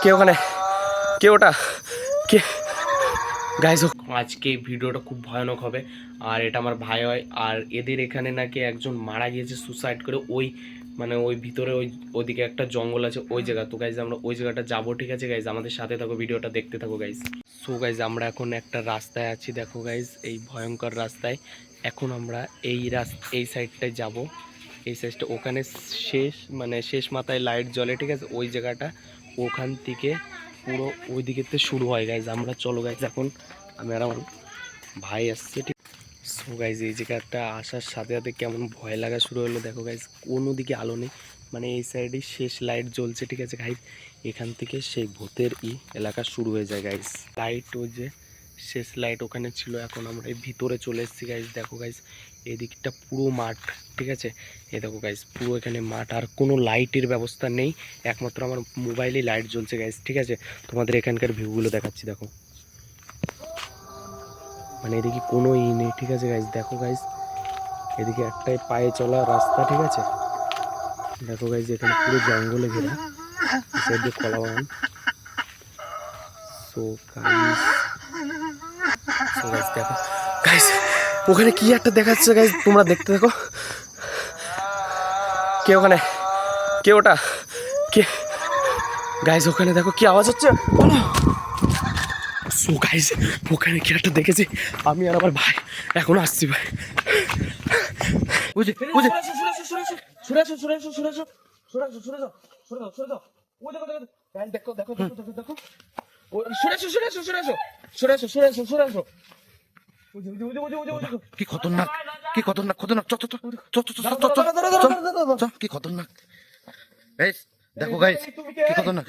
কে ওখানে? কে ওটা? কে? গাইস আজকে ভিডিওটা খুব ভয়ানক হবে। আর এটা আমার ভাই হয়। আর এদের এখানে নাকি একজন মারা গিয়েছে সুসাইড করে। ওই মানে ওই ভিতরে ওইদিকে একটা জঙ্গল আছে ওই জায়গা। তো গাইজ আমরা ওই জায়গাটা যাবো, ঠিক আছে গাইজ? আমাদের সাথে থাকো, ভিডিওটা দেখতে থাকো গাইজ। সো গাইজ আমরা এখন একটা রাস্তায় আছি, দেখো গাইজ, এই ভয়ঙ্কর রাস্তায়। এখন আমরা এই সাইডটায় যাব। এই সাইডটা ওখানে শেষ মানে শেষ মাথায় লাইট জ্বলে, ঠিক আছে? ওই জায়গাটা ওখান থেকে পুরো ওই দিকেতে শুরু হয় গাইজ। আমরা চলো গাইজ, এখন আমি আর আমার ভাই আসছে, ঠিক। সো গাইজ এই জায়গাটা আসার সাথে সাথে কেমন ভয় লাগা শুরু হলো, দেখো গাইজ। কোনো দিকে আলো নেই, মানে এই সাইডে শেষ লাইট জ্বলছে, ঠিক আছে গাইজ? এখান থেকে সেই ভূতের এলাকা শুরু হয়ে যায় গাইজ। লাইট ওই যে শেষ লাইট ওখানে ছিল। এখন আমরা এই ভিতরে চলে এসেছি গাইজ। দেখো গাইজ এদিকটা পুরো মাঠ, ঠিক আছে? এই দেখো গাইজ পুরো এখানে মাঠ, আর কোনো লাইটের ব্যবস্থা নেই। একমাত্র আমার মোবাইলেই লাইট জ্বলছে গাইজ, ঠিক আছে? তোমাদের এখানকার ভিউগুলো দেখাচ্ছি, দেখো। মানে এদিকে কোনো নেই, ঠিক আছে গাইজ? দেখো গাইজ এদিকে একটাই পায়ে চলা রাস্তা, ঠিক আছে? দেখো গাইজ এখানে পুরো জঙ্গলে ঘেরা, সাইডে কলা বাগান। সো গাইজ দেখো গাইজ ওখানে কি একটা দেখাচ্ছে গাইজ, তোমরা দেখতে থাকো। কে ওখানে? কে ওটা? কে? গাইজ ওখানে দেখো কি আওয়াজ হচ্ছে। সো গাইজ ওখানে কি একটা দেখেছি আমি আর আমার ভাই। এখন আসছি ভাই। বুঝে বুঝে কি খতরনাক, কি খতরনাক, খতরনাক। কি খতরনাক। গাইস দেখো গাইস কি খতরনাক।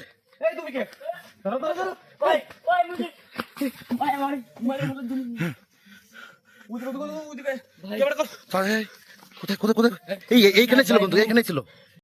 কোথায় কোথায় কোথায়? এইখানে ছিল বন্ধু, এইখানে ছিল।